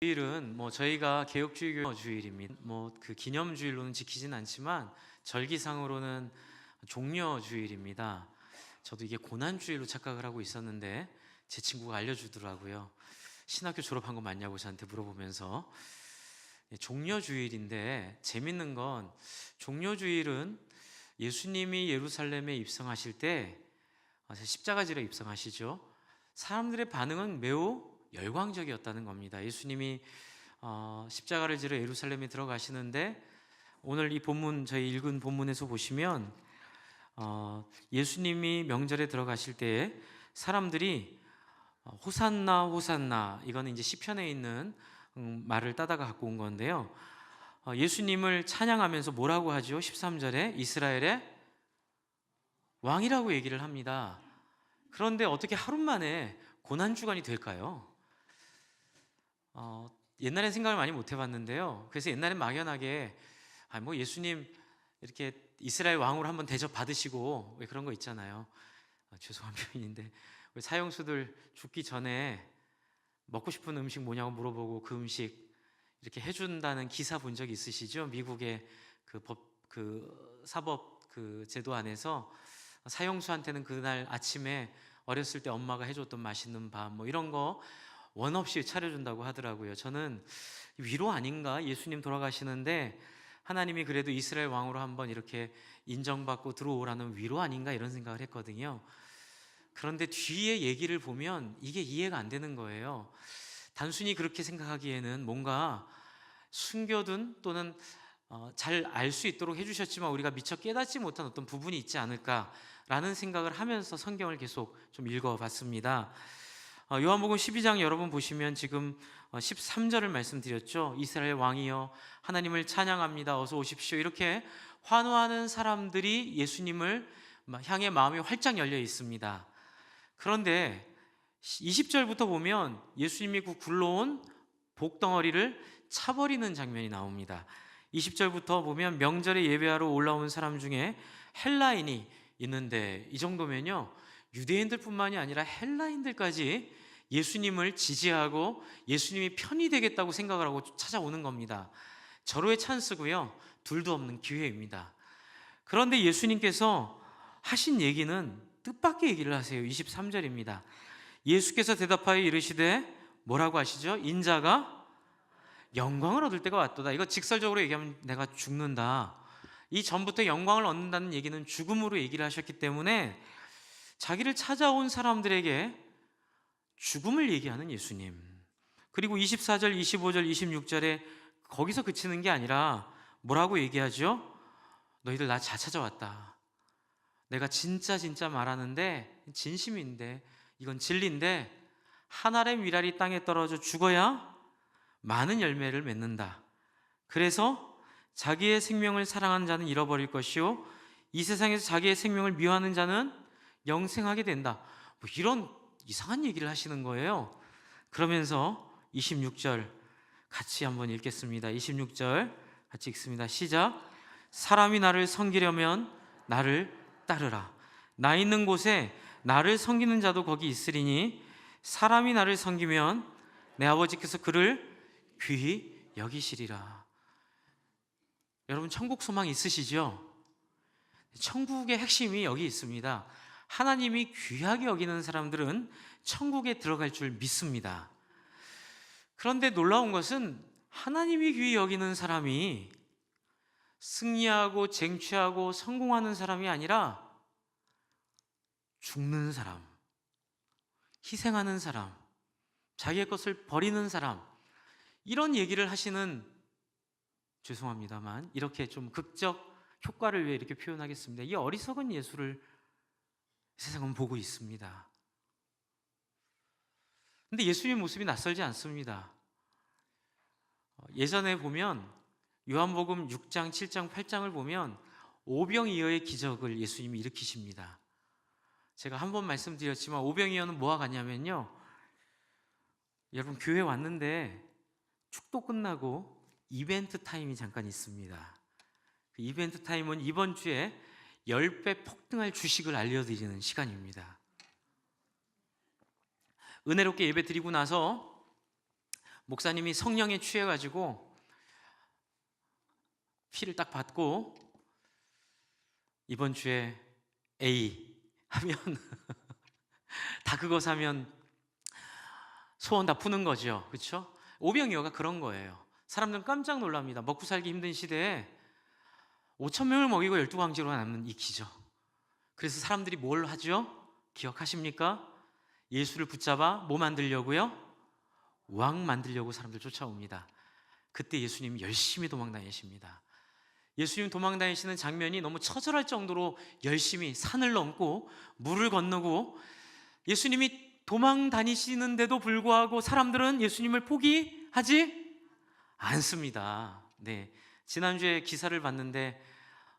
주일은 저희가 개혁주의교 주일입니다. 그 기념주일로는 지키진 않지만 절기상으로는 종려주일입니다. 저도 이게 고난주일로 착각을 하고 있었는데 제 친구가 알려주더라고요. 신학교 졸업한 거 맞냐고 저한테 물어보면서. 종려주일인데 재밌는 건 종려주일은 예수님이 예루살렘에 입성하실 때 십자가지로 입성하시죠. 사람들의 반응은 매우 열광적이었다는 겁니다. 예수님이 십자가를 지러 예루살렘에 들어가시는데, 오늘 이 본문, 저희 읽은 본문에서 보시면 예수님이 명절에 들어가실 때에 사람들이 호산나 호산나, 이거는 이제 시편에 있는 말을 따다가 갖고 온 건데요. 예수님을 찬양하면서 뭐라고 하죠? 13절에 이스라엘의 왕이라고 얘기를 합니다. 그런데 어떻게 하루 만에 고난주간이 될까요? 옛날엔 생각을 많이 못 해봤는데요. 그래서 옛날엔 막연하게 예수님 이렇게 이스라엘 왕으로 한번 대접 받으시고, 왜 그런 거 있잖아요. 죄송한 표현인데 사형수들 죽기 전에 먹고 싶은 음식 뭐냐고 물어보고 그 음식 이렇게 해준다는 기사 본 적 있으시죠? 미국의 그 사법 그 제도 안에서 사형수한테는 그날 아침에 어렸을 때 엄마가 해줬던 맛있는 밥 이런 거 원 없이 차려준다고 하더라고요. 저는 위로 아닌가? 예수님 돌아가시는데 하나님이 그래도 이스라엘 왕으로 한번 이렇게 인정받고 들어오라는 위로 아닌가? 이런 생각을 했거든요. 그런데 뒤에 얘기를 보면 이게 이해가 안 되는 거예요. 단순히 그렇게 생각하기에는 뭔가 숨겨둔 또는 잘 알 수 있도록 해주셨지만 우리가 미처 깨닫지 못한 어떤 부분이 있지 않을까라는 생각을 하면서 성경을 계속 좀 읽어봤습니다. 요한복음 12장 여러분 보시면 지금 13절을 말씀드렸죠. 이스라엘 왕이여 하나님을 찬양합니다. 어서 오십시오. 이렇게 환호하는 사람들이 예수님을 향해 마음이 활짝 열려 있습니다. 그런데 20절부터 보면 예수님이 그 굴러온 복덩어리를 차버리는 장면이 나옵니다. 20절부터 보면 명절에 예배하러 올라온 사람 중에 헬라인이 있는데, 이 정도면요 유대인들뿐만이 아니라 헬라인들까지 예수님을 지지하고 예수님이 편이 되겠다고 생각을 하고 찾아오는 겁니다. 절호의 찬스고요, 둘도 없는 기회입니다. 그런데 예수님께서 하신 얘기는 뜻밖의 얘기를 하세요. 23절입니다. 예수께서 대답하여 이르시되, 뭐라고 하시죠? 인자가 영광을 얻을 때가 왔도다. 이거 직설적으로 얘기하면 내가 죽는다. 이 전부터 영광을 얻는다는 얘기는 죽음으로 얘기를 하셨기 때문에 자기를 찾아온 사람들에게 죽음을 얘기하는 예수님. 그리고 24절, 25절, 26절에 거기서 그치는 게 아니라 뭐라고 얘기하죠? 너희들 나 찾아왔다. 내가 진짜 말하는데, 진심인데, 이건 진리인데, 한 알의 위랄이 땅에 떨어져 죽어야 많은 열매를 맺는다. 그래서 자기의 생명을 사랑하는 자는 잃어버릴 것이요 이 세상에서 자기의 생명을 미워하는 자는 영생하게 된다. 이런 이상한 얘기를 하시는 거예요. 그러면서 26절 같이 한번 읽겠습니다. 26절 같이 읽습니다. 시작. 사람이 나를 섬기려면 나를 따르라. 나 있는 곳에 나를 섬기는 자도 거기 있으리니 사람이 나를 섬기면 내 아버지께서 그를 귀히 여기시리라. 여러분 천국 소망 있으시죠? 천국의 핵심이 여기 있습니다. 하나님이 귀하게 여기는 사람들은 천국에 들어갈 줄 믿습니다. 그런데 놀라운 것은 하나님이 귀히 여기는 사람이 승리하고 쟁취하고 성공하는 사람이 아니라 죽는 사람, 희생하는 사람, 자기의 것을 버리는 사람, 이런 얘기를 하시는, 죄송합니다만 이렇게 좀 극적 효과를 위해 이렇게 표현하겠습니다. 이 어리석은 예수를 세상은 보고 있습니다. 근데 예수님의 모습이 낯설지 않습니다. 예전에 보면 요한복음 6장, 7장, 8장을 보면 오병이어의 기적을 예수님이 일으키십니다. 제가 한 번 말씀드렸지만 오병이어는 뭐와 같냐면요, 여러분 교회 왔는데 축도 끝나고 이벤트 타임이 잠깐 있습니다. 그 이벤트 타임은 이번 주에 10배 폭등할 주식을 알려드리는 시간입니다. 은혜롭게 예배 드리고 나서 목사님이 성령에 취해가지고 피를 딱 받고 이번 주에 A 하면 다 그거 사면 소원 다 푸는 거죠. 그렇죠? 오병이어가 그런 거예요. 사람들은 깜짝 놀랍니다. 먹고 살기 힘든 시대에 5천 명을 먹이고 12광지로 남는 이 기적. 그래서 사람들이 뭘 하죠? 기억하십니까? 예수를 붙잡아 뭐 만들려고요? 왕 만들려고 사람들 쫓아옵니다. 그때 예수님 열심히 도망 다니십니다. 예수님 도망 다니시는 장면이 너무 처절할 정도로 열심히 산을 넘고 물을 건너고, 예수님이 도망 다니시는데도 불구하고 사람들은 예수님을 포기하지 않습니다. 네, 지난주에 기사를 봤는데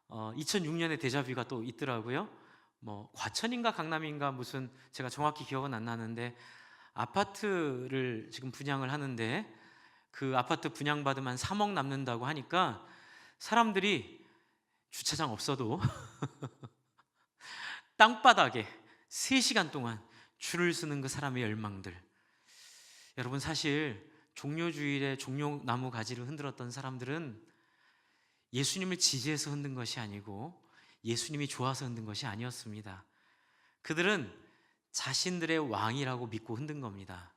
2006년에 데자뷰가 또 있더라고요. 뭐 과천인가 강남인가 무슨, 제가 정확히 기억은 안 나는데 아파트를 지금 분양을 하는데 그 아파트 분양받으면 3억 남는다고 하니까 사람들이 주차장 없어도 땅바닥에 3시간 동안 줄을 서는 그 사람의 열망들. 여러분, 사실 종려주일에 종려나무 가지를 흔들었던 사람들은 예수님을 지지해서 흔든 것이 아니고 예수님이 좋아서 흔든 것이 아니었습니다. 그들은 자신들의 왕이라고 믿고 흔든 겁니다.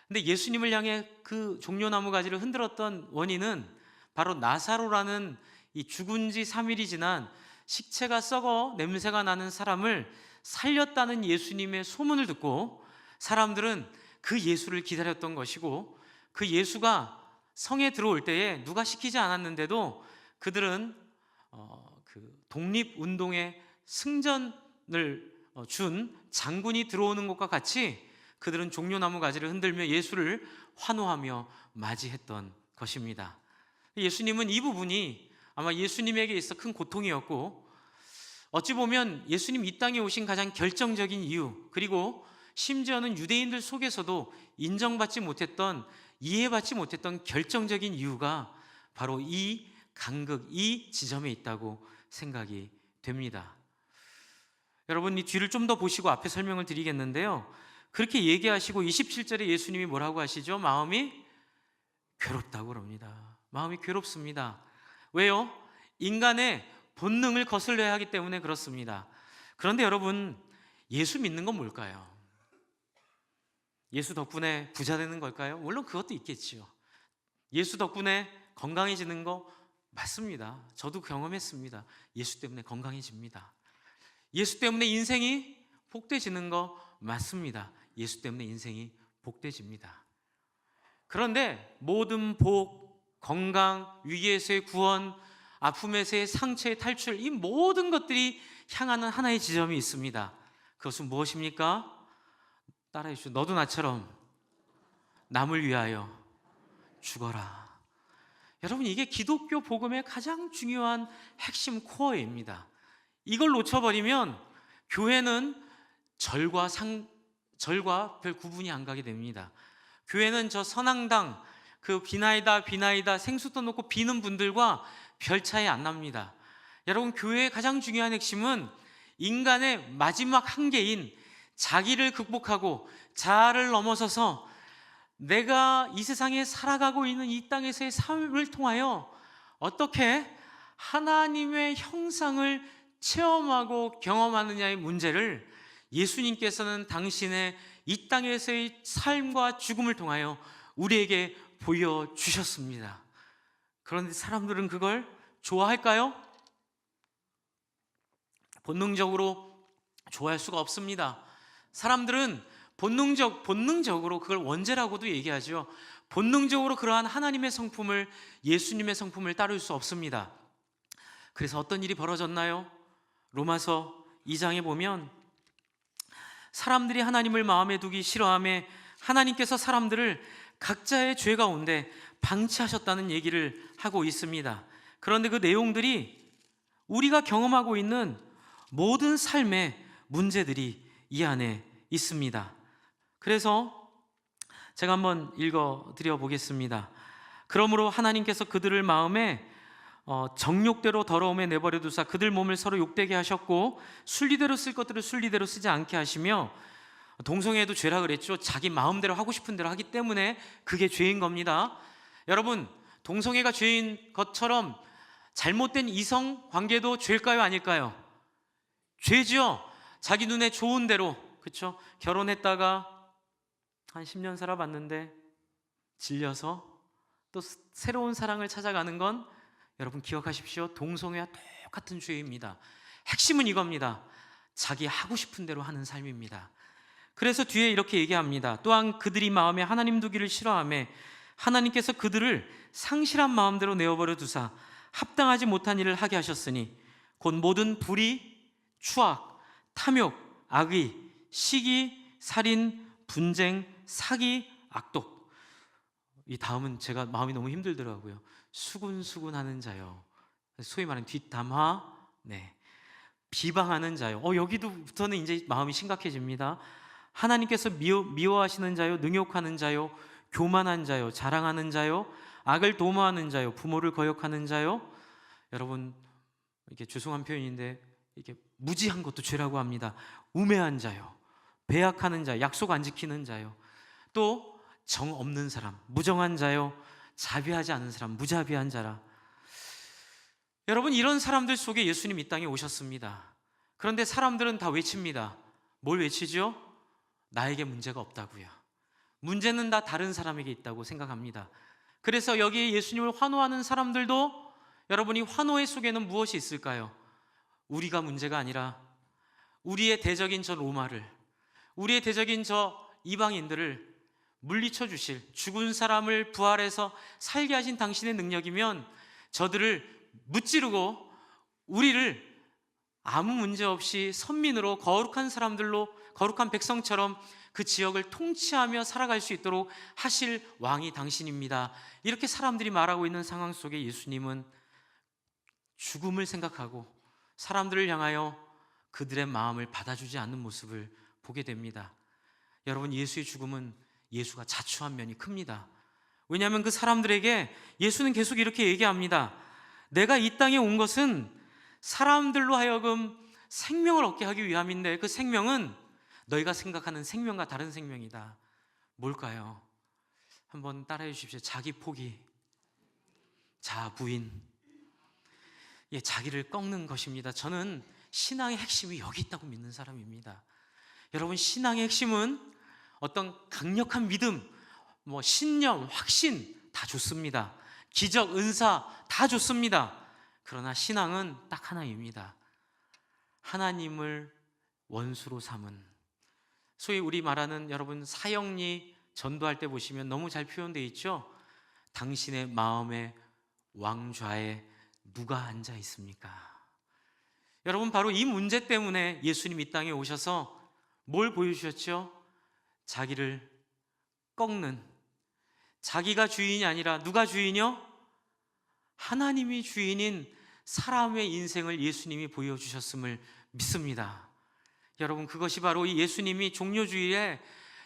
근데 예수님을 향해 그 종려나무 가지를 흔들었던 원인은 바로 나사로라는 이 죽은 지 3일이 지난 식체가 썩어 냄새가 나는 사람을 살렸다는 예수님의 소문을 듣고 사람들은 그 예수를 기다렸던 것이고, 그 예수가 성에 들어올 때에 누가 시키지 않았는데도 그들은 그 독립운동의 승전을 준 장군이 들어오는 것과 같이 그들은 종려나무 가지를 흔들며 예수를 환호하며 맞이했던 것입니다. 예수님은 이 부분이 아마 예수님에게 있어 큰 고통이었고, 어찌 보면 예수님 이 땅에 오신 가장 결정적인 이유, 그리고 심지어는 유대인들 속에서도 인정받지 못했던, 이해받지 못했던 결정적인 이유가 바로 이 간극, 이 지점에 있다고 생각이 됩니다. 여러분, 이 뒤를 좀 더 보시고 앞에 설명을 드리겠는데요, 그렇게 얘기하시고 27절에 예수님이 뭐라고 하시죠? 마음이 괴롭다고 그럽니다. 마음이 괴롭습니다. 왜요? 인간의 본능을 거슬려야 하기 때문에 그렇습니다. 그런데 여러분, 예수 믿는 건 뭘까요? 예수 덕분에 부자 되는 걸까요? 물론 그것도 있겠지요. 예수 덕분에 건강해지는 거 맞습니다. 저도 경험했습니다. 예수 때문에 건강해집니다. 예수 때문에 인생이 복되지는 거 맞습니다. 예수 때문에 인생이 복되집니다. 그런데 모든 복, 건강, 위기에서의 구원, 아픔에서의 상처의 탈출, 이 모든 것들이 향하는 하나의 지점이 있습니다. 그것은 무엇입니까? 따라해 주시죠. 너도 나처럼 남을 위하여 죽어라. 여러분, 이게 기독교 복음의 가장 중요한 핵심 코어입니다. 이걸 놓쳐버리면 교회는 절과 별 구분이 안 가게 됩니다. 교회는 저 선앙당, 그 비나이다 생수도 놓고 비는 분들과 별 차이 안 납니다. 여러분, 교회의 가장 중요한 핵심은 인간의 마지막 한계인 자기를 극복하고 자아를 넘어서서 내가 이 세상에 살아가고 있는 이 땅에서의 삶을 통하여 어떻게 하나님의 형상을 체험하고 경험하느냐의 문제를 예수님께서는 당신의 이 땅에서의 삶과 죽음을 통하여 우리에게 보여주셨습니다. 그런데 사람들은 그걸 좋아할까요? 본능적으로 좋아할 수가 없습니다. 사람들은 본능적으로 그걸 원죄라고도 얘기하죠. 본능적으로 그러한 하나님의 성품을, 예수님의 성품을 따를 수 없습니다. 그래서 어떤 일이 벌어졌나요? 로마서 2장에 보면 사람들이 하나님을 마음에 두기 싫어하며 하나님께서 사람들을 각자의 죄 가운데 방치하셨다는 얘기를 하고 있습니다. 그런데 그 내용들이 우리가 경험하고 있는 모든 삶의 문제들이 이 안에 있습니다. 그래서 제가 한번 읽어드려 보겠습니다. 그러므로 하나님께서 그들을 마음에 정욕대로 더러움에 내버려 두사 그들 몸을 서로 욕되게 하셨고 순리대로 쓸 것들을 순리대로 쓰지 않게 하시며 동성애도 죄라 그랬죠. 자기 마음대로 하고 싶은 대로 하기 때문에 그게 죄인 겁니다. 여러분, 동성애가 죄인 것처럼 잘못된 이성 관계도 죄일까요, 아닐까요? 죄죠. 자기 눈에 좋은 대로, 그렇죠? 결혼했다가 한 10년 살아봤는데 질려서 또 새로운 사랑을 찾아가는 건 여러분 기억하십시오. 동성애와 똑같은 죄입니다. 핵심은 이겁니다. 자기 하고 싶은 대로 하는 삶입니다. 그래서 뒤에 이렇게 얘기합니다. 또한 그들이 마음에 하나님 두기를 싫어하며 하나님께서 그들을 상실한 마음대로 내어버려 두사 합당하지 못한 일을 하게 하셨으니 곧 모든 불의, 추악, 탐욕, 악의, 시기, 살인, 분쟁, 사기, 악독. 이 다음은 제가 마음이 너무 힘들더라고요. 수군수군하는 자요. 소위 말하는 뒷담화, 비방하는 자요. 여기도부터는 이제 마음이 심각해집니다. 하나님께서 미워하시는 자요, 능욕하는 자요, 교만한 자요, 자랑하는 자요, 악을 도모하는 자요, 부모를 거역하는 자요. 여러분, 이게 죄송한 표현인데 이게 무지한 것도 죄라고 합니다. 우매한 자요, 배약하는 자, 약속 안 지키는 자요, 또 정 없는 사람, 무정한 자요, 자비하지 않은 사람, 무자비한 자라. 여러분, 이런 사람들 속에 예수님 이 땅에 오셨습니다. 그런데 사람들은 다 외칩니다. 뭘 외치죠? 나에게 문제가 없다고요. 문제는 다 다른 사람에게 있다고 생각합니다. 그래서 여기에 예수님을 환호하는 사람들도 여러분이 환호의 속에는 무엇이 있을까요? 우리가 문제가 아니라 우리의 대적인 저 로마를, 우리의 대적인 저 이방인들을 물리쳐 주실, 죽은 사람을 부활해서 살게 하신 당신의 능력이면 저들을 무찌르고 우리를 아무 문제 없이 선민으로 거룩한 사람들로, 거룩한 백성처럼 그 지역을 통치하며 살아갈 수 있도록 하실 왕이 당신입니다. 이렇게 사람들이 말하고 있는 상황 속에 예수님은 죽음을 생각하고 사람들을 향하여 그들의 마음을 받아주지 않는 모습을 보게 됩니다. 여러분, 예수의 죽음은 예수가 자초한 면이 큽니다. 왜냐하면 그 사람들에게 예수는 계속 이렇게 얘기합니다. 내가 이 땅에 온 것은 사람들로 하여금 생명을 얻게 하기 위함인데 그 생명은 너희가 생각하는 생명과 다른 생명이다. 뭘까요? 한번 따라해 주십시오. 자기 포기, 자아 부인, 자기를 꺾는 것입니다. 저는 신앙의 핵심이 여기 있다고 믿는 사람입니다. 여러분, 신앙의 핵심은 어떤 강력한 믿음, 신념, 확신 다 좋습니다. 기적, 은사 다 좋습니다. 그러나 신앙은 딱 하나입니다. 하나님을 원수로 삼은, 소위 우리 말하는 여러분 사형리 전도할 때 보시면 너무 잘 표현되어 있죠. 당신의 마음의 왕좌에 누가 앉아 있습니까? 여러분, 바로 이 문제 때문에 예수님 이 땅에 오셔서 뭘 보여주셨죠? 자기를 꺾는, 자기가 주인이 아니라 누가 주인이요? 하나님이 주인인 사람의 인생을 예수님이 보여주셨음을 믿습니다. 여러분, 그것이 바로 이 예수님이 종료주일에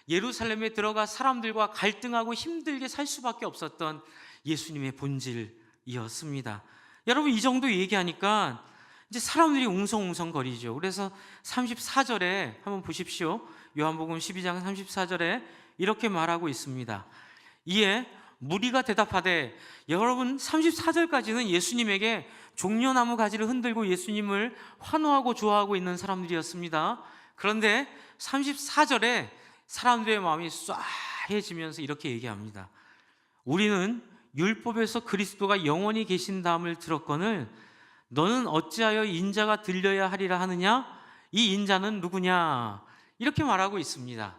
예루살렘에 들어가 사람들과 갈등하고 힘들게 살 수밖에 없었던 예수님의 본질이었습니다. 여러분, 이 정도 얘기하니까 이제 사람들이 웅성웅성거리죠. 그래서 34절에 한번 보십시오. 요한복음 12장 34절에 이렇게 말하고 있습니다. 이에 무리가 대답하되, 여러분 34절까지는 예수님에게 종려나무 가지를 흔들고 예수님을 환호하고 좋아하고 있는 사람들이었습니다. 그런데 34절에 사람들의 마음이 쏴해지면서 이렇게 얘기합니다. 우리는 율법에서 그리스도가 영원히 계신다함을 들었거늘 너는 어찌하여 인자가 들려야 하리라 하느냐? 이 인자는 누구냐? 이렇게 말하고 있습니다.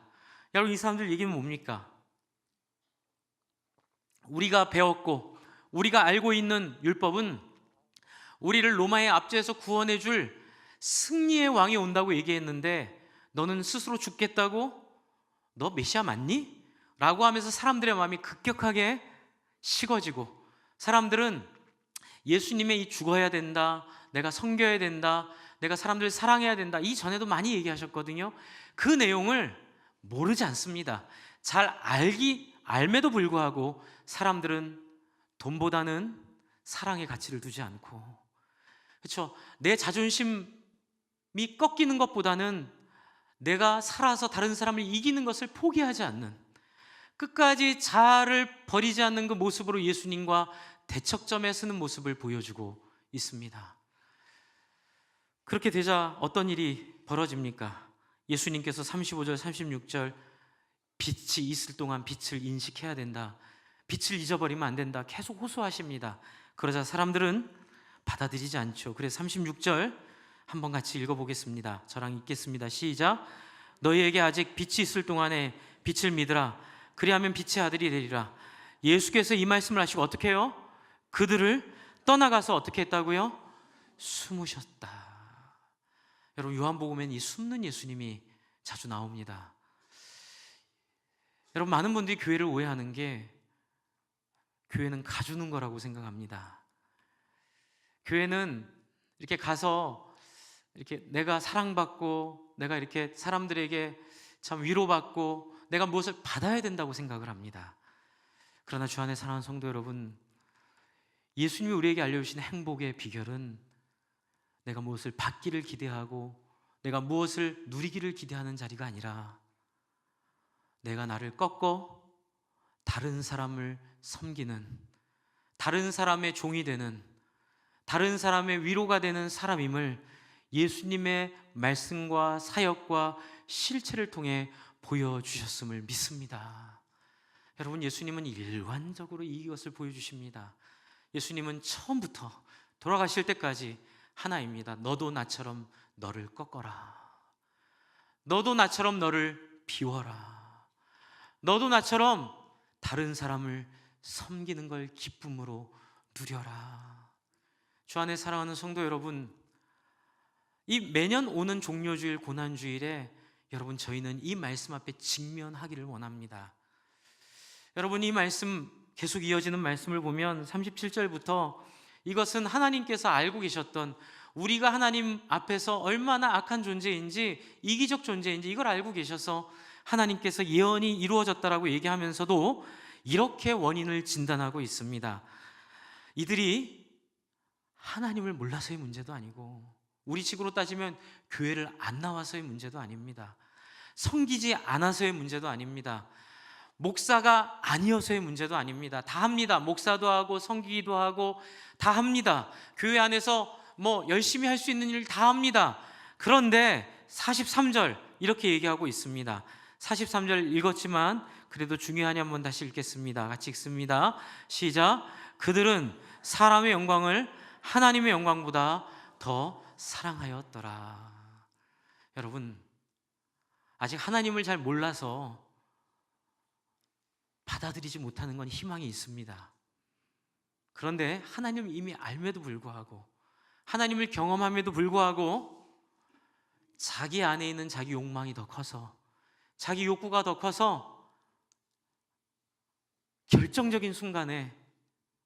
여러분, 이 사람들 얘기는 뭡니까? 우리가 배웠고 우리가 알고 있는 율법은 우리를 로마의 압제에서 구원해 줄 승리의 왕이 온다고 얘기했는데 너는 스스로 죽겠다고? 너 메시아 맞니? 라고 하면서 사람들의 마음이 급격하게 식어지고, 사람들은 예수님의 이 죽어야 된다, 내가 섬겨야 된다, 내가 사람들을 사랑해야 된다, 이 전에도 많이 얘기하셨거든요. 그 내용을 모르지 않습니다. 잘 알매도 불구하고 사람들은 돈보다는 사랑의 가치를 두지 않고, 그렇죠? 내 자존심이 꺾이는 것보다는 내가 살아서 다른 사람을 이기는 것을 포기하지 않는, 끝까지 자아를 버리지 않는 그 모습으로 예수님과 대척점에 서는 모습을 보여주고 있습니다. 그렇게 되자 어떤 일이 벌어집니까? 예수님께서 35절 36절 빛이 있을 동안 빛을 인식해야 된다, 빛을 잊어버리면 안 된다, 계속 호소하십니다. 그러자 사람들은 받아들이지 않죠. 그래서 36절 한번 같이 읽어보겠습니다. 저랑 읽겠습니다. 시작. 너희에게 아직 빛이 있을 동안에 빛을 믿으라. 그리하면 빛의 아들이 되리라. 예수께서 이 말씀을 하시고 어떻게 해요? 그들을 떠나가서 어떻게 했다고요? 숨으셨다. 여러분, 요한복음엔 이 숨는 예수님이 자주 나옵니다. 여러분, 많은 분들이 교회를 오해하는 게 교회는 가주는 거라고 생각합니다. 교회는 이렇게 가서 이렇게 내가 사랑받고 내가 이렇게 사람들에게 참 위로받고 내가 무엇을 받아야 된다고 생각을 합니다. 그러나 주 안에 사랑하는 성도 여러분, 예수님이 우리에게 알려주신 행복의 비결은 내가 무엇을 받기를 기대하고 내가 무엇을 누리기를 기대하는 자리가 아니라 내가 나를 꺾어 다른 사람을 섬기는, 다른 사람의 종이 되는, 다른 사람의 위로가 되는 사람임을 예수님의 말씀과 사역과 실체를 통해 보여주셨음을 믿습니다. 여러분, 예수님은 일관적으로 이것을 보여주십니다. 예수님은 처음부터 돌아가실 때까지 하나입니다. 너도 나처럼 너를 꺾어라. 너도 나처럼 너를 비워라. 너도 나처럼 다른 사람을 섬기는 걸 기쁨으로 누려라. 주 안에 사랑하는 성도 여러분, 이 매년 오는 종료주일, 고난주일에 여러분, 저희는 이 말씀 앞에 직면하기를 원합니다. 여러분, 이 말씀 계속 이어지는 말씀을 보면 37절부터 이것은 하나님께서 알고 계셨던, 우리가 하나님 앞에서 얼마나 악한 존재인지, 이기적 존재인지 이걸 알고 계셔서 하나님께서 예언이 이루어졌다라고 얘기하면서도 이렇게 원인을 진단하고 있습니다. 이들이 하나님을 몰라서의 문제도 아니고, 우리 식으로 따지면 교회를 안 나와서의 문제도 아닙니다. 섬기지 않아서의 문제도 아닙니다. 목사가 아니어서의 문제도 아닙니다. 다 합니다. 목사도 하고 섬기기도 하고 다 합니다. 교회 안에서 뭐 열심히 할 수 있는 일 다 합니다. 그런데 43절 이렇게 얘기하고 있습니다. 43절 읽었지만 그래도 중요하니 한번 다시 읽겠습니다. 같이 읽습니다. 시작. 그들은 사람의 영광을 하나님의 영광보다 더 사랑하였더라. 여러분, 아직 하나님을 잘 몰라서 받아들이지 못하는 건 희망이 있습니다. 그런데 하나님을 이미 알매도 불구하고, 하나님을 경험함에도 불구하고 자기 안에 있는 자기 욕망이 더 커서, 자기 욕구가 더 커서 결정적인 순간에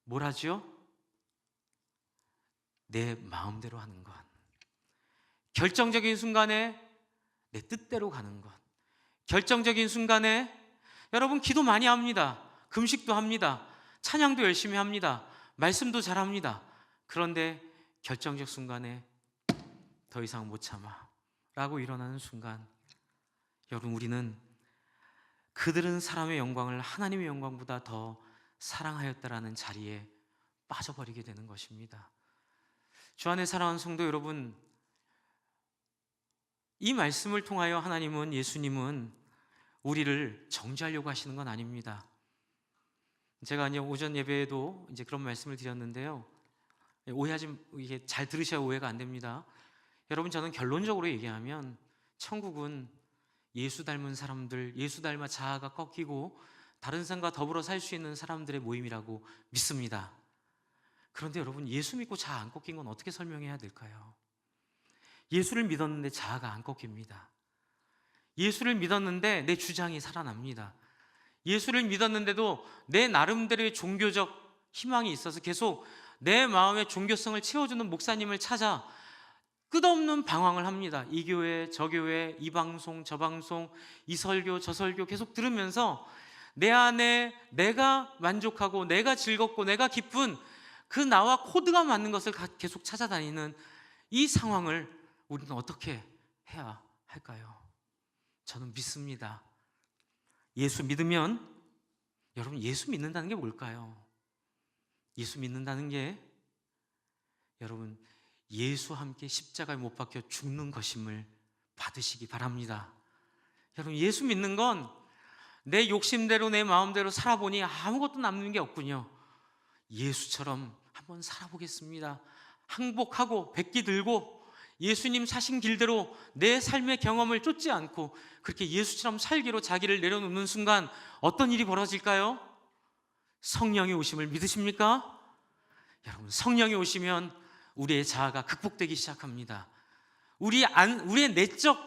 뭘 하죠? 내 마음대로 하는 것, 결정적인 순간에 내 뜻대로 가는 것, 결정적인 순간에 여러분, 기도 많이 합니다. 금식도 합니다. 찬양도 열심히 합니다. 말씀도 잘합니다. 그런데 결정적 순간에 더 이상 못 참아 라고 일어나는 순간, 여러분, 우리는 그들은 사람의 영광을 하나님의 영광보다 더 사랑하였다라는 자리에 빠져버리게 되는 것입니다. 주 안에 사랑하는 성도 여러분, 이 말씀을 통하여 하나님은, 예수님은 우리를 정죄하려고 하시는 건 아닙니다. 제가 이제 오전 예배에도 이제 그런 말씀을 드렸는데요. 오해하지, 이게 잘 들으셔야 오해가 안 됩니다. 여러분, 저는 결론적으로 얘기하면 천국은 예수 닮은 사람들, 예수 닮아 자아가 꺾이고 다른 사람과 더불어 살 수 있는 사람들의 모임이라고 믿습니다. 그런데 여러분, 예수 믿고 자아 안 꺾인 건 어떻게 설명해야 될까요? 예수를 믿었는데 자아가 안 꺾입니다. 예수를 믿었는데 내 주장이 살아납니다. 예수를 믿었는데도 내 나름대로의 종교적 희망이 있어서 계속 내 마음의 종교성을 채워주는 목사님을 찾아 끝없는 방황을 합니다. 이 교회, 저 교회, 이 방송, 저 방송, 이 설교, 저 설교 계속 들으면서 내 안에 내가 만족하고 내가 즐겁고 내가 기쁜 그 나와 코드가 맞는 것을 계속 찾아다니는 이 상황을 우리는 어떻게 해야 할까요? 저는 믿습니다. 예수 믿으면, 여러분, 예수 믿는다는 게 뭘까요? 예수 믿는다는 게, 여러분, 예수와 함께 십자가에 못 박혀 죽는 것임을 받으시기 바랍니다. 여러분, 예수 믿는 건 내 욕심대로 내 마음대로 살아보니 아무것도 남는 게 없군요. 예수처럼 한번 살아보겠습니다. 항복하고 백기 들고 예수님 사신 길대로 내 삶의 경험을 쫓지 않고 그렇게 예수처럼 살기로 자기를 내려놓는 순간 어떤 일이 벌어질까요? 성령의 오심을 믿으십니까? 여러분, 성령이 오시면 우리의 자아가 극복되기 시작합니다. 우리의 내적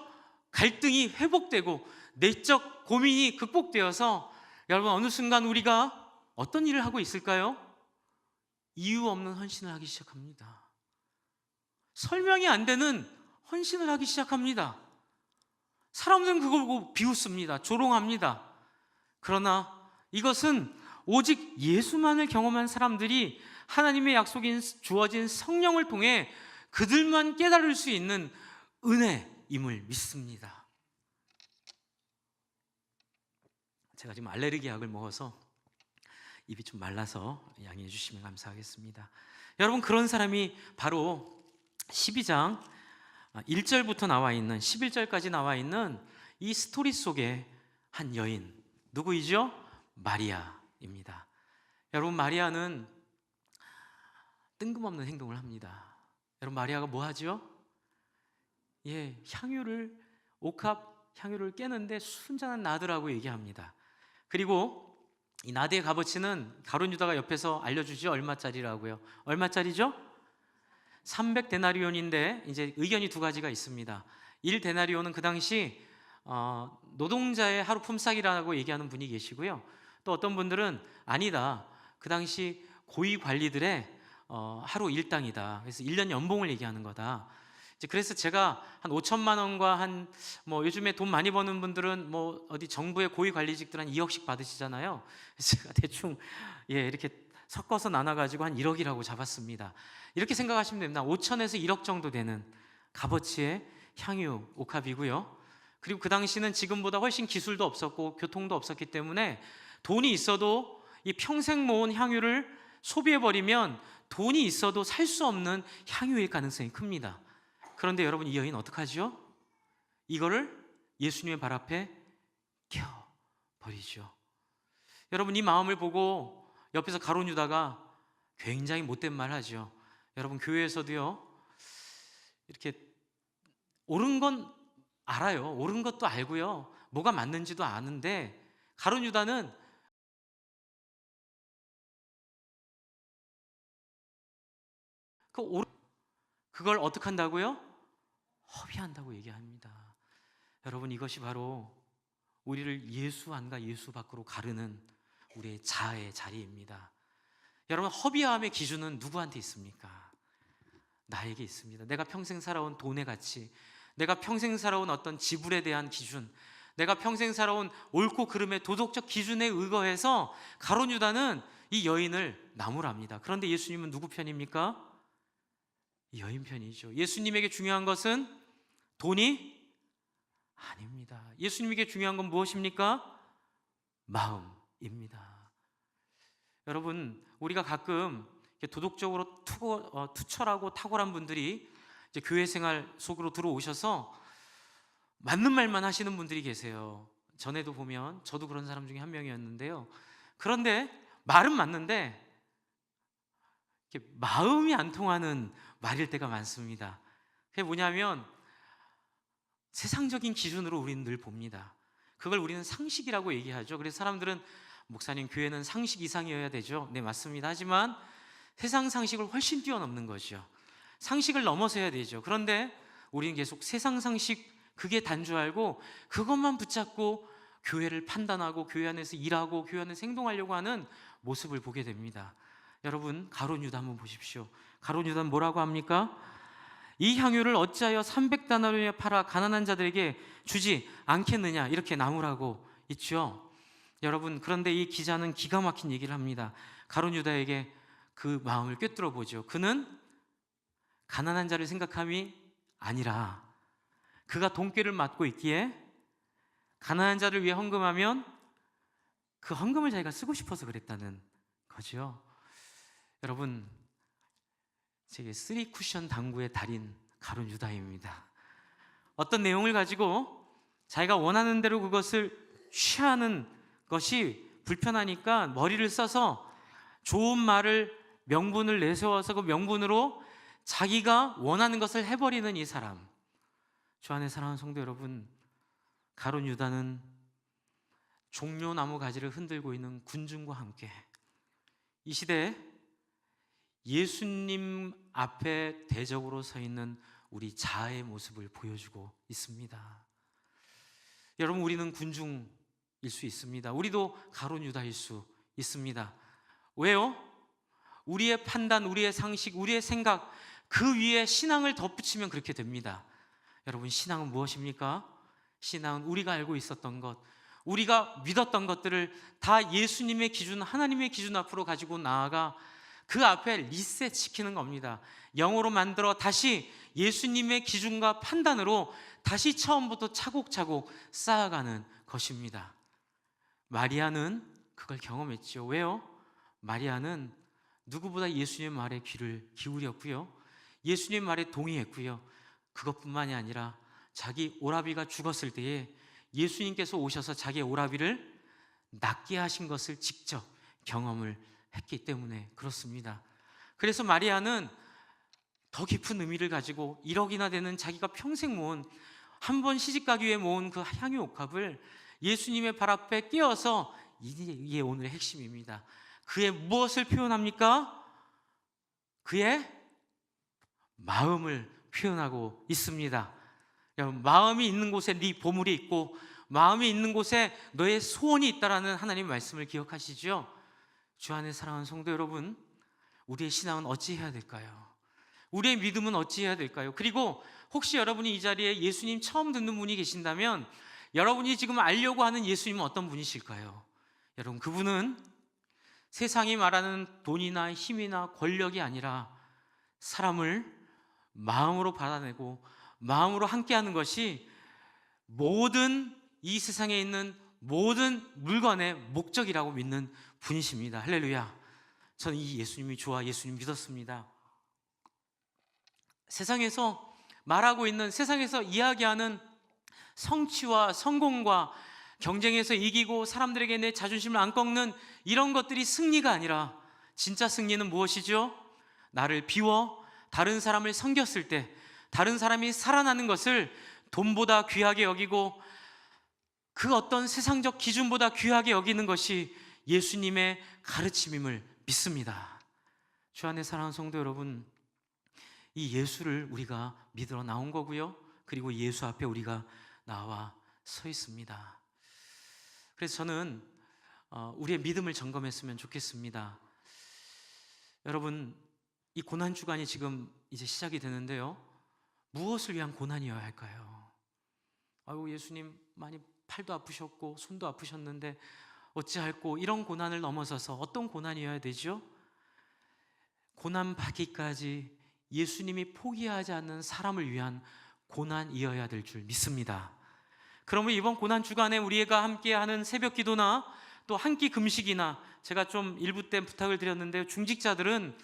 갈등이 회복되고 내적 고민이 극복되어서, 여러분, 어느 순간 우리가 어떤 일을 하고 있을까요? 이유 없는 헌신을 하기 시작합니다. 설명이 안 되는 헌신을 하기 시작합니다. 사람들은 그걸 보고 비웃습니다. 조롱합니다. 그러나 이것은 오직 예수만을 경험한 사람들이 하나님의 약속인 주어진 성령을 통해 그들만 깨달을 수 있는 은혜임을 믿습니다. 제가 지금 알레르기 약을 먹어서 입이 좀 말라서 양해해 주시면 감사하겠습니다. 여러분, 그런 사람이 바로 12장 1절부터 나와 있는 11절까지 나와 있는 이 스토리 속의 한 여인, 누구이죠? 마리아입니다. 여러분, 마리아는 뜬금없는 행동을 합니다. 여러분, 마리아가 뭐 하죠? 옥합 향유를 깨는데 순전한 나드라고 얘기합니다. 그리고 이 나드의 값어치는 가룟 유다가 옆에서 알려주죠. 얼마짜리라고요? 얼마짜리죠? 300데나리온인데 이제 의견이 두 가지가 있습니다. 1데나리온은 그 당시 노동자의 하루 품삯이라고 얘기하는 분이 계시고요. 또 어떤 분들은 아니다, 그 당시 고위 관리들의 하루 일당이다. 그래서 1년 연봉을 얘기하는 거다. 그래서 제가 한 5천만 원과 요즘에 돈 많이 버는 분들은 어디 정부의 고위 관리직들 한 2억씩 받으시잖아요. 그래서 제가 대충 이렇게 섞어서 나눠가지고 한 1억이라고 잡았습니다. 이렇게 생각하시면 됩니다. 5천에서 1억 정도 되는 값어치의 향유 옥합이고요. 그리고 그 당시는 지금보다 훨씬 기술도 없었고 교통도 없었기 때문에 돈이 있어도 이 평생 모은 향유를 소비해버리면 돈이 있어도 살 수 없는 향유일 가능성이 큽니다. 그런데 여러분, 이 여인 어떡하죠? 이거를 예수님의 발 앞에 켜버리죠. 여러분, 이 마음을 보고 옆에서 가룟 유다가 굉장히 못된 말 하죠. 여러분, 교회에서도요, 이렇게 옳은 건 알아요. 옳은 것도 알고요, 뭐가 맞는지도 아는데 가룟 유다는 그걸 어떻게 한다고요? 허비한다고 얘기합니다. 여러분, 이것이 바로 우리를 예수 안과 예수 밖으로 가르는 우리의 자아의 자리입니다. 여러분, 허비함의 기준은 누구한테 있습니까? 나에게 있습니다. 내가 평생 살아온 돈의 가치, 내가 평생 살아온 어떤 지불에 대한 기준, 내가 평생 살아온 옳고 그름의 도덕적 기준에 의거해서 가룟 유다는 이 여인을 나무랍니다. 그런데 예수님은 누구 편입니까? 여인 편이죠. 예수님에게 중요한 것은 돈이 아닙니다. 예수님에게 중요한 건 무엇입니까? 마음입니다. 여러분, 우리가 가끔 도덕적으로 투철하고 탁월한 분들이 이제 교회 생활 속으로 들어오셔서 맞는 말만 하시는 분들이 계세요. 전에도 보면 저도 그런 사람 중에 한 명이었는데요. 그런데 말은 맞는데 마음이 안 통하는 말일 때가 많습니다. 그게 뭐냐면 세상적인 기준으로 우리는 늘 봅니다. 그걸 우리는 상식이라고 얘기하죠. 그래서 사람들은 목사님, 교회는 상식 이상이어야 되죠. 네, 맞습니다. 하지만 세상 상식을 훨씬 뛰어넘는 거죠. 상식을 넘어서야 되죠. 그런데 우리는 계속 세상 상식, 그게 단 줄 알고 그것만 붙잡고 교회를 판단하고 교회 안에서 일하고 교회 안에서 행동하려고 하는 모습을 보게 됩니다. 여러분, 가룟 유다 한번 보십시오. 가룟 유다는 뭐라고 합니까? 이 향유를 어찌하여 300데나리온에 팔아 가난한 자들에게 주지 않겠느냐, 이렇게 나무라고 있죠. 여러분, 그런데 이 기자는 기가 막힌 얘기를 합니다. 가룟 유다에게 그 마음을 꿰뚫어 보죠. 그는 가난한 자를 생각함이 아니라 그가 돈꾀를 맡고 있기에 가난한 자를 위해 헌금하면 그 헌금을 자기가 쓰고 싶어서 그랬다는 거죠. 여러분, 제게 3쿠션 당구의 달인 가룟 유다입니다. 어떤 내용을 가지고 자기가 원하는 대로 그것을 취하는 것이 불편하니까 머리를 써서 좋은 말을 명분을 내세워서 그 명분으로 자기가 원하는 것을 해버리는 이 사람. 주 안에 사랑하는 성도 여러분, 가룟 유다는 종려나무 가지를 흔들고 있는 군중과 함께 이 시대에 예수님 앞에 대적으로 서 있는 우리 자아의 모습을 보여주고 있습니다. 여러분, 우리는 군중일 수 있습니다. 우리도 가룟 유다일 수 있습니다. 왜요? 우리의 판단, 우리의 상식, 우리의 생각, 그 위에 신앙을 덧붙이면 그렇게 됩니다. 여러분, 신앙은 무엇입니까? 신앙은 우리가 알고 있었던 것, 우리가 믿었던 것들을 다 예수님의 기준, 하나님의 기준 앞으로 가지고 나아가 그 앞에 리셋 시키는 겁니다. 영으로 만들어 다시 예수님의 기준과 판단으로 다시 처음부터 차곡차곡 쌓아가는 것입니다. 마리아는 그걸 경험했죠. 왜요? 마리아는 누구보다 예수님 말에 귀를 기울였고요, 예수님 말에 동의했고요. 그것뿐만이 아니라 자기 오라비가 죽었을 때에 예수님께서 오셔서 자기의 오라비를 낫게 하신 것을 직접 경험을 했기 때문에 그렇습니다. 그래서 마리아는 더 깊은 의미를 가지고 1억이나 되는 자기가 평생 모은, 한 번 시집가기 위해 모은 그 향유 옥합을 예수님의 발 앞에 띄어서, 이게 오늘의 핵심입니다. 그의 무엇을 표현합니까? 그의 마음을 표현하고 있습니다. 여러분, 마음이 있는 곳에 네 보물이 있고 마음이 있는 곳에 너의 소원이 있다라는 하나님의 말씀을 기억하시죠? 주 안에 사랑하는 성도 여러분, 우리의 신앙은 어찌해야 될까요? 우리의 믿음은 어찌해야 될까요? 그리고 혹시 여러분이 이 자리에 예수님 처음 듣는 분이 계신다면 여러분이 지금 알려고 하는 예수님은 어떤 분이실까요? 여러분, 그분은 세상이 말하는 돈이나 힘이나 권력이 아니라 사람을 마음으로 받아내고 마음으로 함께하는 것이 모든 이 세상에 있는 모든 물건의 목적이라고 믿는 분이십니다. 할렐루야. 저는 이 예수님이 좋아, 예수님 믿었습니다. 세상에서 말하고 있는, 세상에서 이야기하는 성취와 성공과 경쟁에서 이기고 사람들에게 내 자존심을 안 꺾는 이런 것들이 승리가 아니라 진짜 승리는 무엇이죠? 나를 비워 다른 사람을 섬겼을 때 다른 사람이 살아나는 것을 돈보다 귀하게 여기고 그 어떤 세상적 기준보다 귀하게 여기는 것이 예수님의 가르침임을 믿습니다. 주 안에 사랑하는 성도 여러분, 이 예수를 우리가 믿으러 나온 거고요, 그리고 예수 앞에 우리가 나와 서 있습니다. 그래서 저는 우리의 믿음을 점검했으면 좋겠습니다. 여러분, 이 고난주간이 지금 이제 시작이 되는데요, 무엇을 위한 고난이어야 할까요? 아유, 예수님 많이 팔도 아프셨고 손도 아프셨는데 어찌할꼬, 이런 고난을 넘어서서 어떤 고난이어야 되죠? 고난받기까지 예수님이 포기하지 않는 사람을 위한 고난이어야 될 줄 믿습니다. 그러면 이번 고난주간에 우리가 함께하는 새벽 기도나 또 한 끼 금식이나, 제가 좀 일부 때 부탁을 드렸는데 중직자들은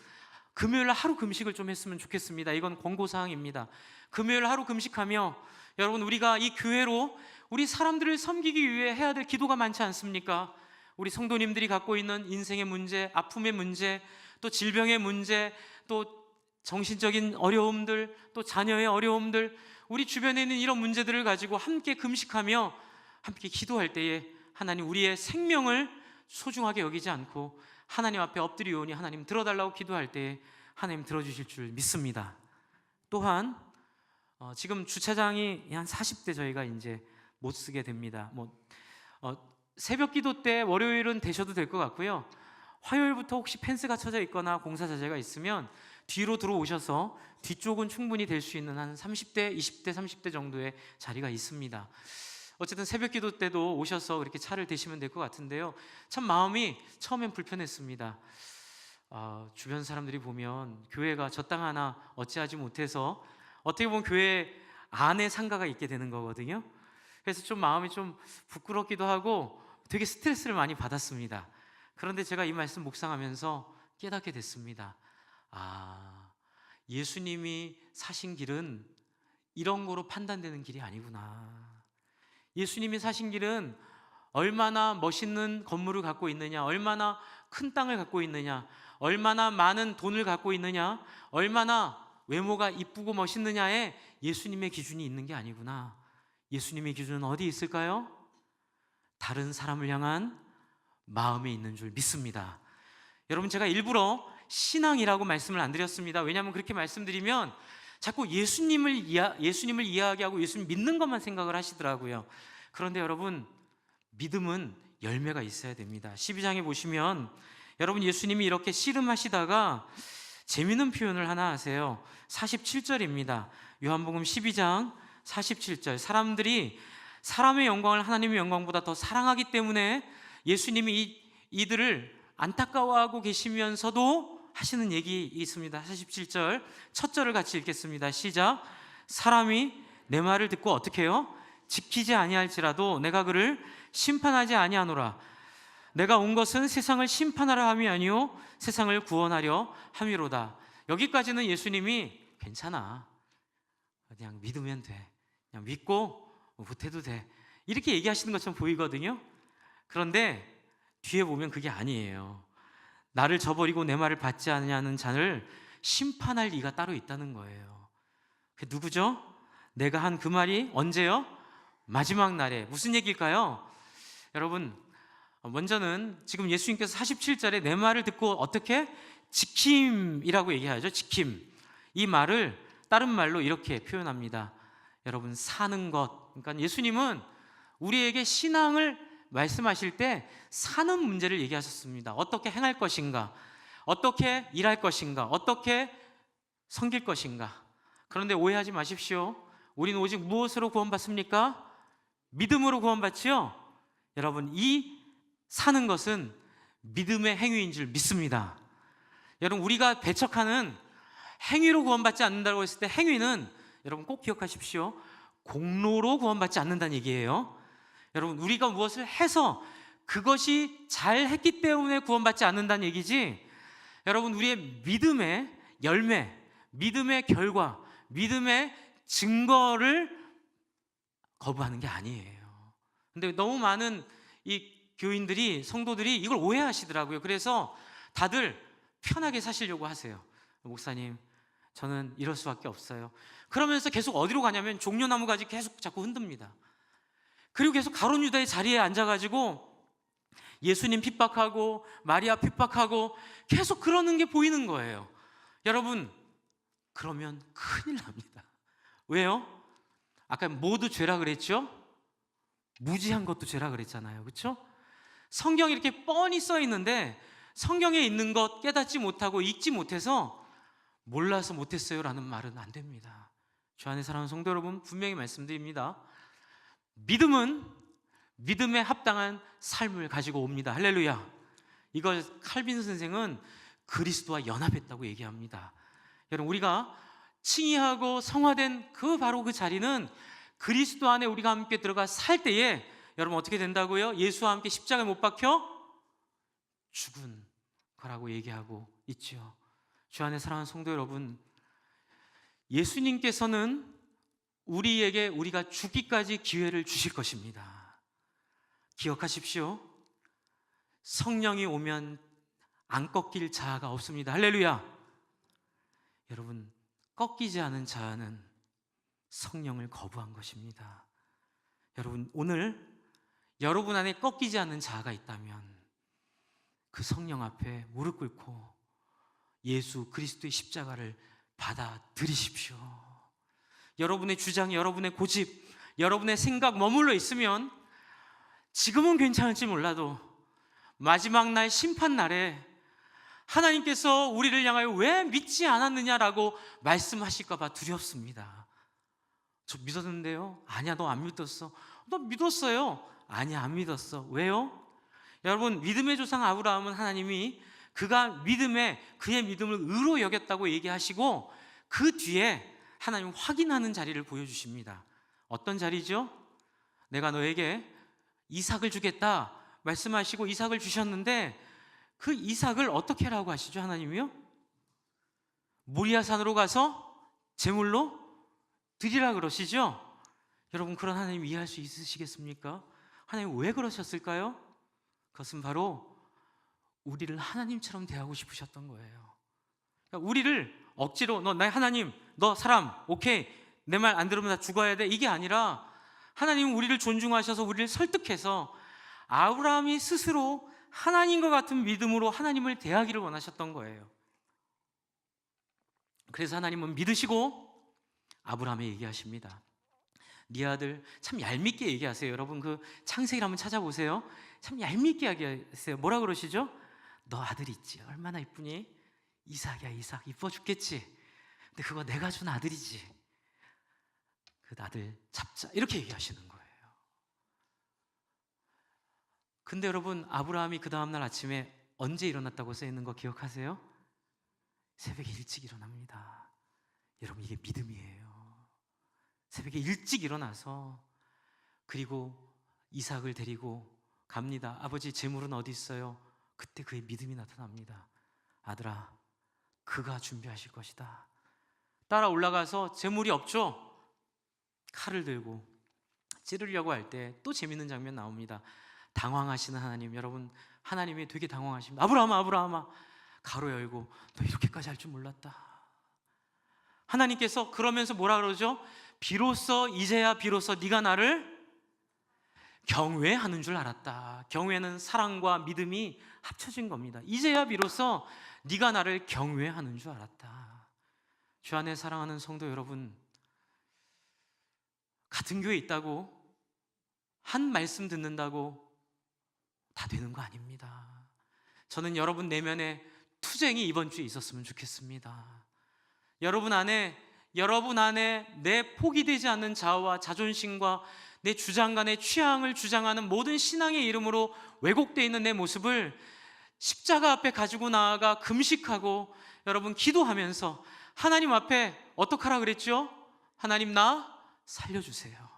금요일 하루 금식을 좀 했으면 좋겠습니다. 이건 권고사항입니다. 금요일 하루 금식하며, 여러분, 우리가 이 교회로 우리 사람들을 섬기기 위해 해야 될 기도가 많지 않습니까? 우리 성도님들이 갖고 있는 인생의 문제, 아픔의 문제, 또 질병의 문제, 또 정신적인 어려움들, 또 자녀의 어려움들, 우리 주변에 있는 이런 문제들을 가지고 함께 금식하며 함께 기도할 때에 하나님, 우리의 생명을 소중하게 여기지 않고 하나님 앞에 엎드리오니 하나님 들어달라고 기도할 때에 하나님 들어주실 줄 믿습니다. 또한 지금 주차장이 한 40대 저희가 이제 못 쓰게 됩니다. 새벽 기도 때 월요일은 되셔도 될 것 같고요, 화요일부터 혹시 펜스가 쳐져 있거나 공사 자재가 있으면 뒤로 들어오셔서 뒤쪽은 충분히 될 수 있는 한 30대, 20대, 30대 정도의 자리가 있습니다. 어쨌든 새벽 기도 때도 오셔서 그렇게 차를 대시면 될 것 같은데요, 참 마음이 처음엔 불편했습니다. 주변 사람들이 보면 교회가 저 땅 하나 어찌하지 못해서 어떻게 보면 교회 안에 상가가 있게 되는 거거든요. 그래서 좀 마음이 좀 부끄럽기도 하고 되게 스트레스를 많이 받았습니다. 그런데 제가 이 말씀 묵상하면서 깨닫게 됐습니다. 아, 예수님이 사신 길은 이런 거로 판단되는 길이 아니구나. 예수님이 사신 길은 얼마나 멋있는 건물을 갖고 있느냐, 얼마나 큰 땅을 갖고 있느냐, 얼마나 많은 돈을 갖고 있느냐, 얼마나 외모가 이쁘고 멋있느냐에 예수님의 기준이 있는 게 아니구나. 예수님의 기준은 어디 있을까요? 다른 사람을 향한 마음에 있는 줄 믿습니다. 여러분, 제가 일부러 신앙이라고 말씀을 안 드렸습니다. 왜냐하면 그렇게 말씀드리면 자꾸 예수님을 이야기하고 예수님 믿는 것만 생각을 하시더라고요. 그런데 여러분, 믿음은 열매가 있어야 됩니다. 12장에 보시면 여러분, 예수님이 이렇게 씨름하시다가 재미있는 표현을 하나 하세요. 47절입니다. 요한복음 12장 47절. 사람들이 사람의 영광을 하나님의 영광보다 더 사랑하기 때문에 예수님이 이들을 안타까워하고 계시면서도 하시는 얘기 있습니다. 47절 첫 절을 같이 읽겠습니다. 시작. 사람이 내 말을 듣고 어떻게 해요? 지키지 아니할지라도 내가 그를 심판하지 아니하노라. 내가 온 것은 세상을 심판하려 함이 아니요 세상을 구원하려 함이로다. 여기까지는 예수님이 괜찮아, 그냥 믿으면 돼, 그냥 믿고 못해도 돼, 이렇게 얘기하시는 것처럼 보이거든요. 그런데 뒤에 보면 그게 아니에요. 나를 저버리고 내 말을 받지 않냐는 자를 심판할 이가 따로 있다는 거예요. 그 누구죠? 내가 한 그 말이 언제요? 마지막 날에. 무슨 얘기일까요? 여러분, 먼저는 지금 예수님께서 47절에 내 말을 듣고 어떻게? 지킴이라고 얘기하죠. 지킴. 이 말을 다른 말로 이렇게 표현합니다. 여러분, 사는 것. 그러니까 예수님은 우리에게 신앙을 말씀하실 때 사는 문제를 얘기하셨습니다. 어떻게 행할 것인가, 어떻게 일할 것인가, 어떻게 섬길 것인가. 그런데 오해하지 마십시오. 우리는 오직 무엇으로 구원받습니까? 믿음으로 구원받지요. 여러분, 이 사는 것은 믿음의 행위인 줄 믿습니다. 여러분, 우리가 배척하는 행위로 구원받지 않는다고 했을 때 행위는 여러분 꼭 기억하십시오. 공로로 구원받지 않는다는 얘기예요. 여러분, 우리가 무엇을 해서 그것이 잘했기 때문에 구원받지 않는다는 얘기지, 여러분, 우리의 믿음의 열매, 믿음의 결과, 믿음의 증거를 거부하는 게 아니에요. 근데 너무 많은 이 교인들이, 성도들이 이걸 오해하시더라고요. 그래서 다들 편하게 사시려고 하세요. 목사님, 저는 이럴 수밖에 없어요. 그러면서 계속 어디로 가냐면 종려나무 가지 계속 자꾸 흔듭니다. 그리고 계속 가룟 유다의 자리에 앉아가지고 예수님 핍박하고 마리아 핍박하고 계속 그러는 게 보이는 거예요. 여러분, 그러면 큰일 납니다. 왜요? 아까 모두 죄라 그랬죠? 무지한 것도 죄라 그랬잖아요. 그렇죠? 성경에 이렇게 뻔히 써 있는데 성경에 있는 것 깨닫지 못하고 읽지 못해서 몰라서 못했어요 라는 말은 안 됩니다. 주 안에 사랑하는 성도 여러분, 분명히 말씀드립니다. 믿음은 믿음에 합당한 삶을 가지고 옵니다. 할렐루야. 이걸 칼빈 선생은 그리스도와 연합했다고 얘기합니다. 여러분, 우리가 칭의하고 성화된 바로 그 자리는 그리스도 안에 우리가 함께 들어가 살 때에 여러분 어떻게 된다고요? 예수와 함께 십자가에 못 박혀 죽은 거라고 얘기하고 있죠. 주 안에 사랑하는 성도 여러분, 예수님께서는 우리에게 우리가 죽기까지 기회를 주실 것입니다. 기억하십시오. 성령이 오면 안 꺾일 자아가 없습니다. 할렐루야. 여러분, 꺾이지 않은 자아는 성령을 거부한 것입니다. 여러분, 오늘 여러분 안에 꺾이지 않는 자아가 있다면 그 성령 앞에 무릎 꿇고 예수 그리스도의 십자가를 받아들이십시오. 여러분의 주장, 여러분의 고집, 여러분의 생각 머물러 있으면 지금은 괜찮을지 몰라도 마지막 날 심판 날에 하나님께서 우리를 향하여 왜 믿지 않았느냐라고 말씀하실까 봐 두렵습니다. 저 믿었는데요? 아니야, 너 안 믿었어. 너 믿었어요. 아니야, 안 믿었어. 왜요? 여러분, 믿음의 조상 아브라함은 하나님이 그가 그의 믿음을 의로 여겼다고 얘기하시고 그 뒤에 하나님 확인하는 자리를 보여주십니다. 어떤 자리죠? 내가 너에게 이삭을 주겠다 말씀하시고 이삭을 주셨는데 그 이삭을 어떻게 하라고 하시죠? 하나님이요? 모리아산으로 가서 제물로 드리라 그러시죠? 여러분, 그런 하나님 이해할 수 있으시겠습니까? 하나님 왜 그러셨을까요? 그것은 바로 우리를 하나님처럼 대하고 싶으셨던 거예요. 그러니까 우리를 억지로 너 나 하나님, 너 사람, 오케이, 내 말 안 들으면 나 죽어야 돼, 이게 아니라 하나님은 우리를 존중하셔서 우리를 설득해서 아브라함이 스스로 하나님과 같은 믿음으로 하나님을 대하기를 원하셨던 거예요. 그래서 하나님은 믿으시고 아브라함에게 얘기하십니다. 네 아들, 참 얄밉게 얘기하세요. 여러분, 그 창세기를 한번 찾아보세요. 참 얄밉게 얘기하세요. 뭐라 그러시죠? 너 아들 있지, 얼마나 이쁘니? 이삭이야, 이삭. 이뻐 죽겠지. 근데 그거 내가 준 아들이지. 그 아들 잡자, 이렇게 얘기하시는 거예요. 근데 여러분, 아브라함이 그 다음날 아침에 언제 일어났다고 써있는 거 기억하세요? 새벽에 일찍 일어납니다. 여러분, 이게 믿음이에요. 새벽에 일찍 일어나서 그리고 이삭을 데리고 갑니다. 아버지, 재물은 어디 있어요? 그때 그의 믿음이 나타납니다. 아들아, 그가 준비하실 것이다. 따라 올라가서 재물이 없죠? 칼을 들고 찌르려고 할 때 또 재밌는 장면 나옵니다. 당황하시는 하나님. 여러분, 하나님이 되게 당황하십니다. 아브라함아, 아브라함아. 가로 열고, 너 이렇게까지 할 줄 몰랐다. 하나님께서 그러면서 뭐라 그러죠? 비로소, 이제야 비로소 네가 나를 경외하는 줄 알았다. 경외는 사랑과 믿음이 합쳐진 겁니다. 이제야 비로소 네가 나를 경외하는 줄 알았다. 주 안에 사랑하는 성도 여러분, 같은 교회에 있다고 한 말씀 듣는다고 다 되는 거 아닙니다. 저는 여러분 내면에 투쟁이 이번 주에 있었으면 좋겠습니다. 여러분 안에 내 포기되지 않는 자아와 자존심과 내 주장간의 취향을 주장하는 모든 신앙의 이름으로 왜곡되어 있는 내 모습을 십자가 앞에 가지고 나아가 금식하고 여러분 기도하면서 하나님 앞에 어떡하라 그랬죠? 하나님, 나 살려주세요.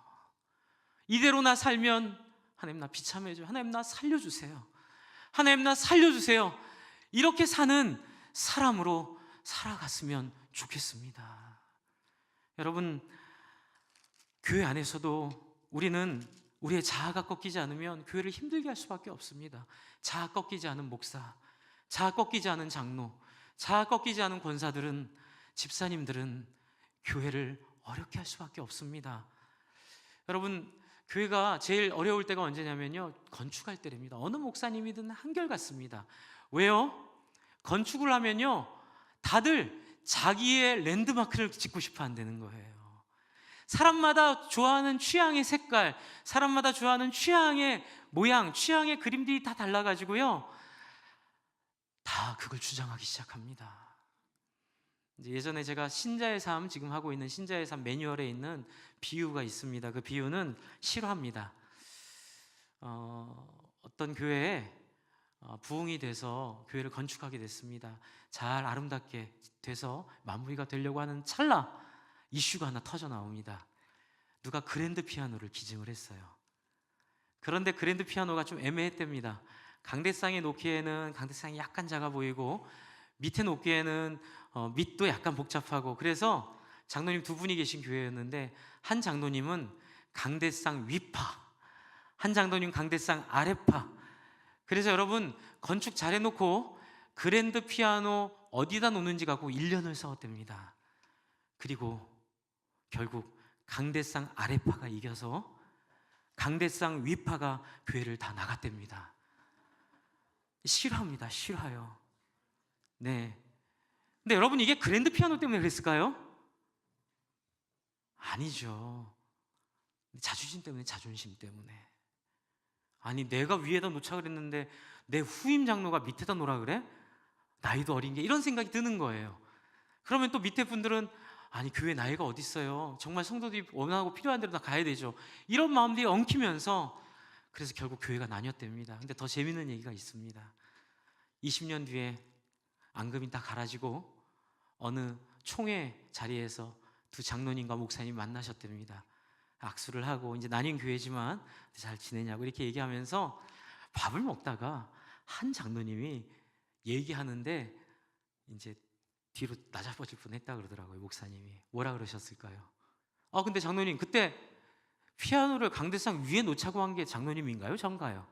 이대로 나 살면 하나님 나 비참해져요. 하나님 나 살려주세요. 하나님 나 살려주세요. 이렇게 사는 사람으로 살아갔으면 좋겠습니다. 여러분, 교회 안에서도 우리는 우리의 자아가 꺾이지 않으면 교회를 힘들게 할 수밖에 없습니다. 자아 꺾이지 않은 목사, 자아 꺾이지 않은 장로, 자아 꺾이지 않은 권사들은, 집사님들은 교회를 어렵게 할 수밖에 없습니다. 여러분, 교회가 제일 어려울 때가 언제냐면요, 건축할 때랍니다. 어느 목사님이든 한결같습니다. 왜요? 건축을 하면요, 다들 자기의 랜드마크를 짓고 싶어 한다는 거예요. 사람마다 좋아하는 취향의 색깔, 사람마다 좋아하는 취향의 모양, 취향의 그림들이 다 달라가지고요, 다 그걸 주장하기 시작합니다. 예전에 제가 신자의 삶, 지금 하고 있는 신자의 삶 매뉴얼에 있는 비유가 있습니다. 그 비유는 실화입니다. 어떤 교회에 부흥이 돼서 교회를 건축하게 됐습니다. 잘 아름답게 돼서 마무리가 되려고 하는 찰나 이슈가 하나 터져 나옵니다. 누가 그랜드 피아노를 기증을 했어요. 그런데 그랜드 피아노가 좀 애매했답니다. 강대상에 놓기에는 강대상이 약간 작아 보이고 밑에 놓기에는 밑도 약간 복잡하고, 그래서 장로님 두 분이 계신 교회였는데 한 장로님은 강대상 위파, 한 장로님 강대상 아래파. 그래서 여러분, 건축 잘 해놓고 그랜드 피아노 어디다 놓는지 갖고 1년을 싸웠답니다. 그리고 결국 강대상 아래파가 이겨서 강대상 위파가 교회를 다 나갔답니다. 실화입니다. 실화요. 네. 근데 여러분, 이게 그랜드 피아노 때문에 그랬을까요? 아니죠. 자존심 때문에, 자존심 때문에. 아니, 내가 위에다 놓자 그랬는데 내 후임 장로가 밑에다 놓으라 그래? 나이도 어린 게, 이런 생각이 드는 거예요. 그러면 또 밑에 분들은, 아니, 교회 나이가 어디 있어요? 정말 성도들이 원하고 필요한 대로 다 가야 되죠. 이런 마음들이 엉키면서 그래서 결국 교회가 나뉘었답니다. 근데 더 재밌는 얘기가 있습니다. 20년 뒤에 앙금이 다 갈아지고 어느 총회 자리에서 두 장로님과 목사님 만나셨답니다. 악수를 하고 이제 나뉜 교회지만 잘 지내냐고 이렇게 얘기하면서 밥을 먹다가 한 장로님이 얘기하는데 이제 뒤로 낮아버릴 뻔했다 그러더라고요. 목사님이 뭐라 그러셨을까요? 근데 장로님 그때 피아노를 강대상 위에 놓자고 한 게 장로님인가요? 전가요?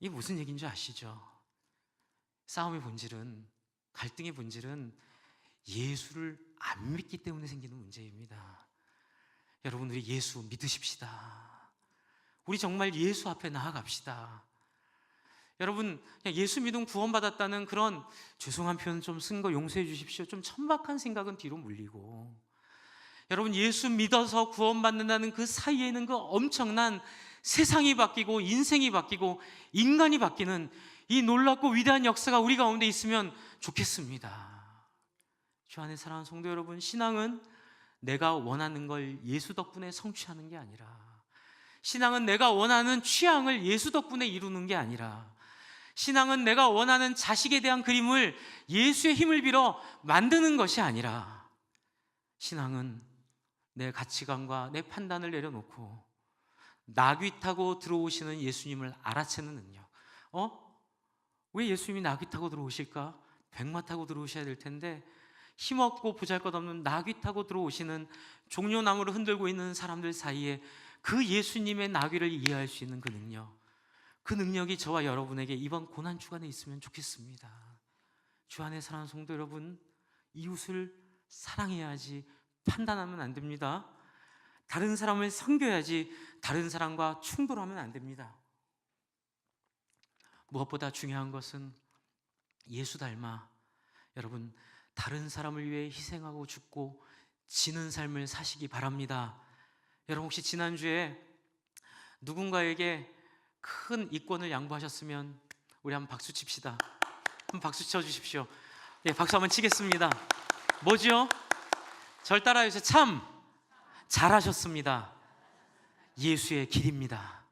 이게 무슨 얘기인지 아시죠? 싸움의 본질은, 갈등의 본질은 예수를 안 믿기 때문에 생기는 문제입니다. 여러분, 우리 예수 믿으십시다. 우리 정말 예수 앞에 나아갑시다. 여러분, 그냥 예수 믿음 구원받았다는 그런, 죄송한 표현 좀 쓴 거 용서해 주십시오, 좀 천박한 생각은 뒤로 물리고, 여러분, 예수 믿어서 구원받는다는 그 사이에는 그 엄청난 세상이 바뀌고 인생이 바뀌고 인간이 바뀌는 이 놀랍고 위대한 역사가 우리 가운데 있으면 좋겠습니다. 주 안에 사랑하는 성도 여러분, 신앙은 내가 원하는 걸 예수 덕분에 성취하는 게 아니라, 신앙은 내가 원하는 취향을 예수 덕분에 이루는 게 아니라, 신앙은 내가 원하는 자식에 대한 그림을 예수의 힘을 빌어 만드는 것이 아니라, 신앙은 내 가치관과 내 판단을 내려놓고 나귀 타고 들어오시는 예수님을 알아채는 능력. 왜 예수님이 나귀 타고 들어오실까? 백마 타고 들어오셔야 될 텐데 힘없고 보잘것없는 나귀 타고 들어오시는, 종려나무를 흔들고 있는 사람들 사이에 그 예수님의 나귀를 이해할 수 있는 그 능력, 그 능력이 저와 여러분에게 이번 고난주간에 있으면 좋겠습니다. 주 안에 사랑하는 성도 여러분, 이웃을 사랑해야지 판단하면 안 됩니다. 다른 사람을 섬겨야지 다른 사람과 충돌하면 안 됩니다. 무엇보다 중요한 것은 예수 닮아 여러분 다른 사람을 위해 희생하고 죽고 지는 삶을 사시기 바랍니다. 여러분, 혹시 지난주에 누군가에게 큰 이권을 양보하셨으면 우리 한번 박수 칩시다. 한번 박수 쳐주십시오. 네, 박수 한번 치겠습니다. 뭐죠? 절 따라해주세요. 참 잘하셨습니다. 예수의 길입니다.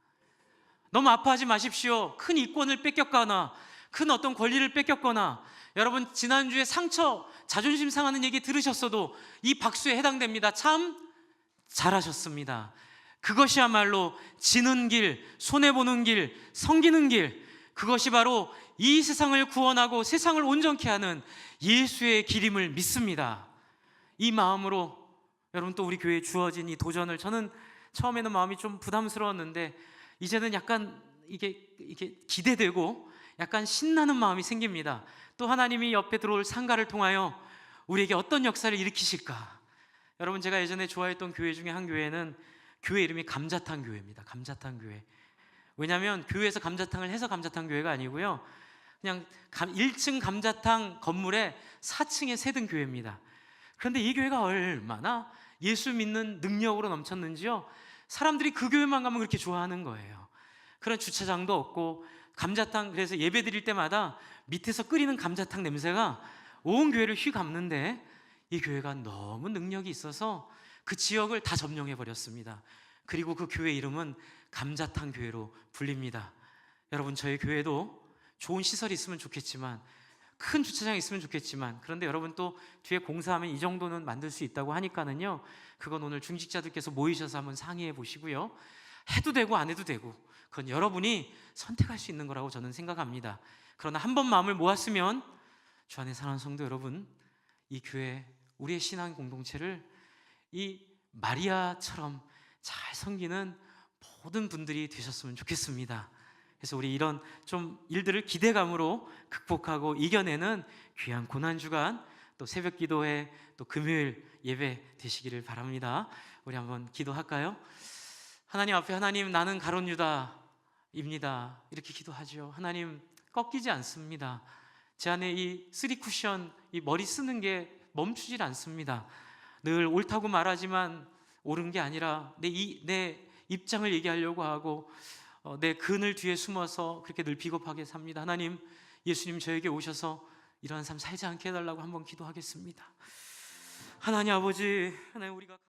너무 아파하지 마십시오. 큰 이권을 뺏겼거나 큰 어떤 권리를 뺏겼거나, 여러분 지난주에 상처, 자존심 상하는 얘기 들으셨어도 이 박수에 해당됩니다. 참 잘하셨습니다. 그것이야말로 지는 길, 손해보는 길, 섬기는 길, 그것이 바로 이 세상을 구원하고 세상을 온전케 하는 예수의 길임을 믿습니다. 이 마음으로 여러분, 또 우리 교회에 주어진 이 도전을, 저는 처음에는 마음이 좀 부담스러웠는데 이제는 약간 이게 기대되고 약간 신나는 마음이 생깁니다. 또 하나님이 옆에 들어올 상가를 통하여 우리에게 어떤 역사를 일으키실까? 여러분, 제가 예전에 좋아했던 교회 중에 한 교회는 교회 이름이 감자탕 교회입니다. 감자탕 교회. 왜냐하면 교회에서 감자탕을 해서 감자탕 교회가 아니고요, 그냥 1층 감자탕 건물에 4층에 세든 교회입니다. 그런데 이 교회가 얼마나 예수 믿는 능력으로 넘쳤는지요, 사람들이 그 교회만 가면 그렇게 좋아하는 거예요. 그런 주차장도 없고 감자탕, 그래서 예배 드릴 때마다 밑에서 끓이는 감자탕 냄새가 온 교회를 휘감는데, 이 교회가 너무 능력이 있어서 그 지역을 다 점령해 버렸습니다. 그리고 그 교회 이름은 감자탕 교회로 불립니다. 여러분, 저희 교회도 좋은 시설이 있으면 좋겠지만, 큰 주차장이 있으면 좋겠지만, 그런데 여러분 또 뒤에 공사하면 이 정도는 만들 수 있다고 하니까는요, 그건 오늘 중직자들께서 모이셔서 한번 상의해 보시고요, 해도 되고 안 해도 되고 그건 여러분이 선택할 수 있는 거라고 저는 생각합니다. 그러나 한 번 마음을 모았으면 주 안에 사랑하는 성도 여러분, 이 교회, 우리의 신앙 공동체를 이 마리아처럼 잘 섬기는 모든 분들이 되셨으면 좋겠습니다. 그래서 우리 이런 좀 일들을 기대감으로 극복하고 이겨내는 귀한 고난주간, 또 새벽 기도회, 또 금요일 예배 되시기를 바랍니다. 우리 한번 기도할까요? 하나님 앞에, 하나님, 나는 가룟 유다입니다, 이렇게 기도하죠. 하나님, 꺾이지 않습니다. 제 안에 이 3쿠션, 이 머리 쓰는 게 멈추질 않습니다. 늘 옳다고 말하지만 옳은 게 아니라 내 입장을 얘기하려고 하고 내 그늘 뒤에 숨어서 그렇게 늘 비겁하게 삽니다. 하나님, 예수님 저에게 오셔서 이러한 삶 살지 않게 해달라고 한번 기도하겠습니다. 하나님 아버지, 하나님, 우리가